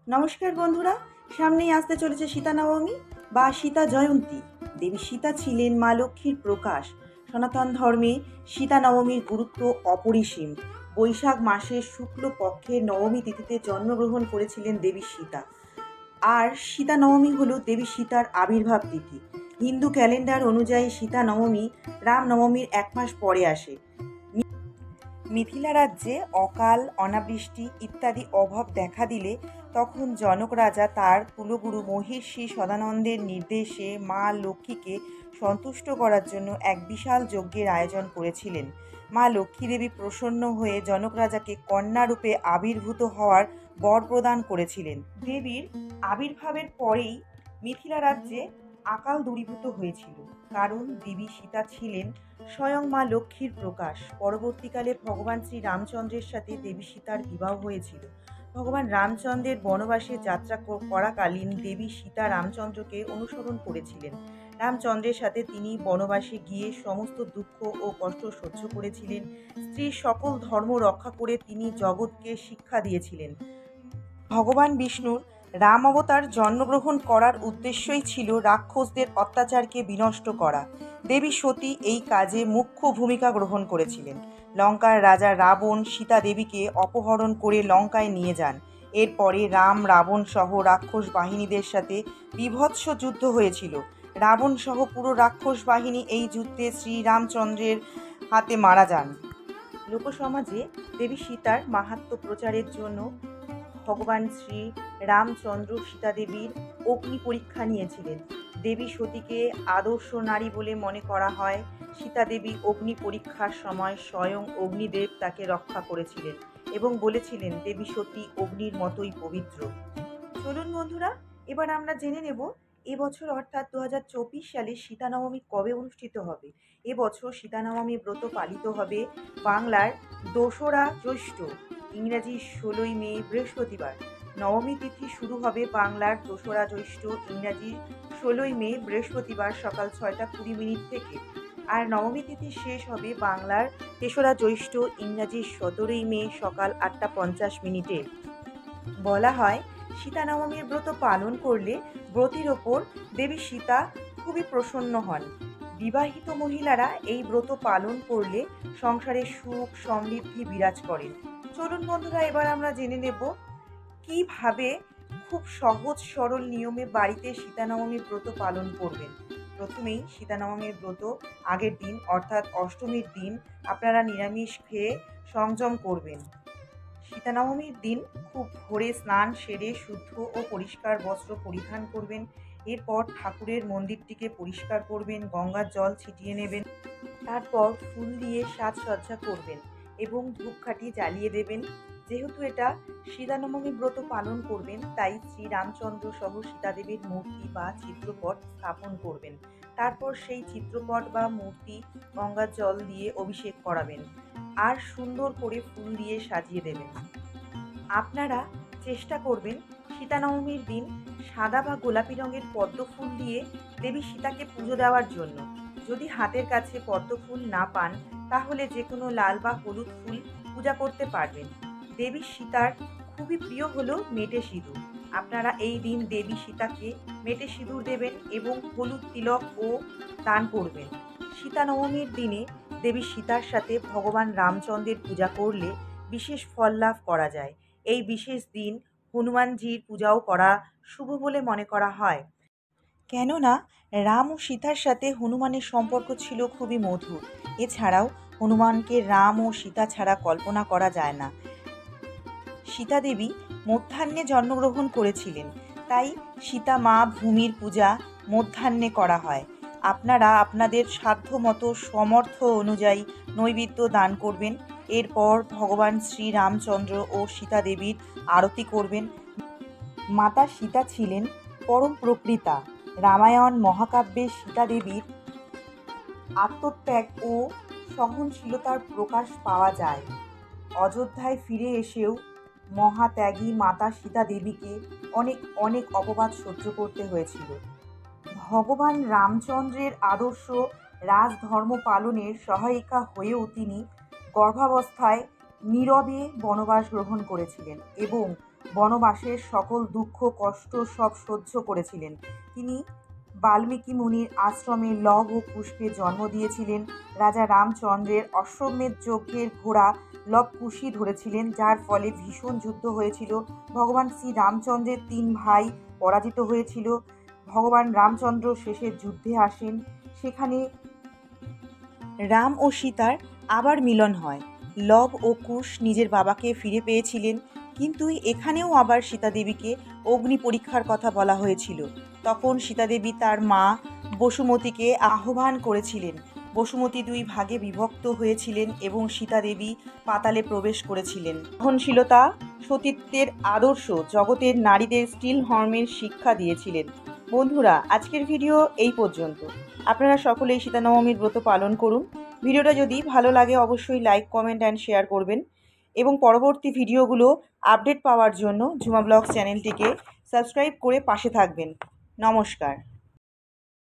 নমস্কার বন্ধুরা, সামনেই আসতে চলেছে সীতা নবমী বা সীতা জয়ন্তী। দেবী সীতা ছিলেন মা লক্ষ্মীর প্রকাশ। সনাতন ধর্মে সীতা নবমীর গুরুত্ব অপরিসীম। বৈশাখ মাসের শুক্ল পক্ষের নবমী তিথিতে জন্মগ্রহণ করেছিলেন দেবী সীতা। আর সীতা নবমী হল দেবী সীতার আবির্ভাব তিথি। হিন্দু ক্যালেন্ডার অনুযায়ী সীতা নবমী রাম নবমীর 1 মাস পরে আসে। মিথিলা রাজ্যে অকাল, অনাবৃষ্টি ইত্যাদি অভাব দেখা দিলে তখন জনক রাজা তার কুলগুরু মহিষী সদানন্দের নির্দেশে মা লক্ষ্মীকে সন্তুষ্ট করার জন্য এক বিশাল যজ্ঞের আয়োজন করেছিলেন। মা লক্ষ্মী দেবী প্রসন্ন হয়ে জনক রাজাকে কন্যারূপে আবির্ভূত হওয়ার বর প্রদান করেছিলেন। দেবীর আবির্ভাবের পরেই মিথিলা রাজ্যে আকাল দূরীভূত হয়েছিল, কারণ দেবী সীতা ছিলেন স্বয়ং মা লক্ষ্মীর প্রকাশ। পরবর্তীকালে ভগবান শ্রী রামচন্দ্রের সাথে দেবী সীতার বিবাহ হয়েছিল। ভগবান রামচন্দ্রের বনবাসে যাত্রা করাকালীন দেবী সীতা রামচন্দ্রকে অনুসরণ করেছিলেন। রামচন্দ্রের সাথে তিনি বনবাসে গিয়ে সমস্ত দুঃখ ও কষ্ট সহ্য করেছিলেন। স্ত্রীর সকল ধর্ম রক্ষা করে তিনি জগৎকে শিক্ষা দিয়েছিলেন। ভগবান বিষ্ণুর রাম অবতার জন্মগ্রহণ করার উদ্দেশ্যই ছিল রাক্ষসদের অত্যাচারকে বিনষ্ট করা। দেবী সতী এই কাজে মুখ্য ভূমিকা গ্রহণ করেছিলেন। লঙ্কার রাজা রাবণ সীতা দেবীকে অপহরণ করে লঙ্কায় নিয়ে যান। এরপরে রাম রাবণ সহ রাক্ষস বাহিনীদের সাথে বীভৎস যুদ্ধ হয়েছিল। রাবণ সহ পুরো রাক্ষস বাহিনী এই যুদ্ধে শ্রীরামচন্দ্রের হাতে মারা যান। লোকসমাজে দেবী সীতার মাহাত্ম্য প্রচারের জন্য ভগবান শ্রী রামচন্দ্র সীতা দেবীর অগ্নি পরীক্ষা নিয়েছিলেন। দেবী সতীকে আদর্শ নারী বলে মনে করা হয়। সীতা দেবী অগ্নি পরীক্ষার সময় স্বয়ং অগ্নিদেব তাকে রক্ষা করেছিলেন এবং বলেছিলেন দেবী সতী অগ্নির মতোই পবিত্র। চলুন বন্ধুরা, এবার আমরা জেনে নেব এবছর অর্থাৎ 2024 সালে সীতা নবমী কবে অনুষ্ঠিত হবে। এবছর সীতা নবমী ব্রত পালিত হবে বাংলার 2রা জ্যৈষ্ঠ, ইংরাজি 16ই মে বৃহস্পতিবার। নবমী তিথি শুরু হবে বাংলার 2রা জ্যৈষ্ঠ, ইংরাজি 16ই মে বৃহস্পতিবার সকাল 6টা 20 মিনিট থেকে। আর নবমী তিথি শেষ হবে বাংলার 3রা জ্যৈষ্ঠ, ইংরাজি 17ই মে সকাল 8টা 50 মিনিটে। বলা হয় সীতা নবমীর ব্রত পালন করলে ব্রতীর ওপর দেবী সীতা খুবই প্রসন্ন হন। বিবাহিত মহিলারা এই ব্রত পালন করলে সংসারে সুখ সমৃদ্ধি বিরাজ করেন। চলুন বন্ধুরা, এবার আমরা জেনে নেব কিভাবে খুব সহজ সরল নিয়মে বাড়িতে সীতা নবমীর ব্রত পালন করবেন। প্রথমেই সীতা নবমীর ব্রত আগের দিন অর্থাৎ অষ্টমীর দিন আপনারা নিরামিষ খেয়ে সংযম করবেন। সীতা নবমীর দিন খুব ভোরে স্নান সেরে শুদ্ধ ও পরিষ্কার বস্ত্র পরিধান করবেন। এরপর ঠাকুরের মন্দিরটিকে পরিষ্কার করবেন, গঙ্গার জল ছিটিয়ে নেবেন। তারপর ফুল দিয়ে সাজসজ্জা করবেন এবং ধূপকাঠি জ্বালিয়ে দেবেন। যেহেতু এটা সীতা নবমী ব্রত পালন করবেন, তাই শ্রী রামচন্দ্র সহ সীতাদেবীর মূর্তি বা চিত্রপট স্থাপন করবেন। তারপর সেই চিত্রপট বা মূর্তি গঙ্গার জল দিয়ে অভিষেক করাবেন আর সুন্দর করে ফুল দিয়ে সাজিয়ে দেবেন। আপনারা চেষ্টা করবেন সীতা নবমীর দিন সাদা বা গোলাপি রঙের পদ্ম ফুল দিয়ে দেবী সীতাকে পুজো দেওয়ার জন্য। যদি হাতের কাছে পদ্ম ফুল না পান, তাহলে যে কোনো লাল বা হলুদ ফুল পূজা করতে পারবেন। দেবী সীতার খুবই প্রিয় হলো মেটে সিঁদুর। আপনারা এই দিন দেবী সীতাকে মেটে সিঁদুর দেবেন এবং হলুদ তিলক ও দান করবেন। সীতা নবমীর দিনে দেবী সীতার সাথে ভগবান রামচন্দ্রের পূজা করলে বিশেষ ফল লাভ করা যায়। এই বিশেষ দিন হনুমানজির পূজাও করা শুভ বলে মনে করা হয়, কেননা রাম ও সীতার সাথে হনুমানের সম্পর্ক ছিল খুবই মধুর। এছাড়াও হনুমানকে রাম ও সীতা ছাড়া কল্পনা করা যায় না। সীতা দেবী মধ্যাহ্নে জন্মগ্রহণ করেছিলেন, তাই সীতা মা ভূমির পূজা মধ্যাহ্নে করা হয়। আপনারা আপনাদের সাধ্য মতো সমর্থ অনুযায়ী নৈবেদ্য দান করবেন। এরপর ভগবান শ্রী রামচন্দ্র ও সীতা দেবীর আরতি করবেন। মাতা সীতা ছিলেন পরম প্রকৃতা। রামায়ণ মহাকাব্যে সীতা দেবীর আত্মত্যাগ ও সহনশীলতার প্রকাশ পাওয়া যায়। অযোধ্যায় ফিরে এসেও মহাত্যাগী মাতা সীতা দেবীকে অনেক অনেক অপবাদ সহ্য করতে হয়েছিল। ভগবান রামচন্দ্রের আদর্শ রাজধর্ম পালনের সহায়িকা হয়েও তিনি গর্ভাবস্থায় নীরবে বনবাস গ্রহণ করেছিলেন এবং বনবাসের সকল দুঃখ কষ্ট সব সহ্য করেছিলেন। তিনি বাল্মীকি মুনির আশ্রমে লব ও কুশকে জন্ম দিয়েছিলেন। রাজা রামচন্দ্রের অশ্বমেধ যজ্ঞের ঘোড়া লব কুশই ধরেছিলেন, যার ফলে ভীষণ যুদ্ধ হয়েছিল। ভগবান শ্রী রামচন্দ্রের 3 ভাই পরাজিত হয়েছিল। ভগবান রামচন্দ্র শেষে যুদ্ধে আসেন। সেখানে রাম ও সীতার আবার মিলন হয়। লব ও কুশ নিজের বাবাকে ফিরে পেয়েছিলেন, কিন্তু এখানেও আবার সীতা দেবীকে অগ্নি পরীক্ষার কথা বলা হয়েছিল। তখন সীতা দেবী তার মা বসুমতীকে আহ্বান করেছিলেন। বসুমতী 2 ভাগে বিভক্ত হয়েছিলেন এবং সীতা দেবী পাতালে প্রবেশ করেছিলেন। সহনশীলতা, সতীত্বের আদর্শ জগতের নারীদের স্টিল হর্মের শিক্ষা দিয়েছিলেন। বন্ধুরা, আজকের ভিডিও এই পর্যন্ত। আপনারা সকলেই সীতা নবমীর ব্রত পালন করুন। ভিডিওটা যদি ভালো লাগে অবশ্যই লাইক, কমেন্ট অ্যান্ড শেয়ার করবেন এবং পরবর্তী ভিডিওগুলো আপডেট পাওয়ার জন্য ঝুমা ব্লগস চ্যানেলটিকে সাবস্ক্রাইব করে পাশে থাকবেন। নমস্কার।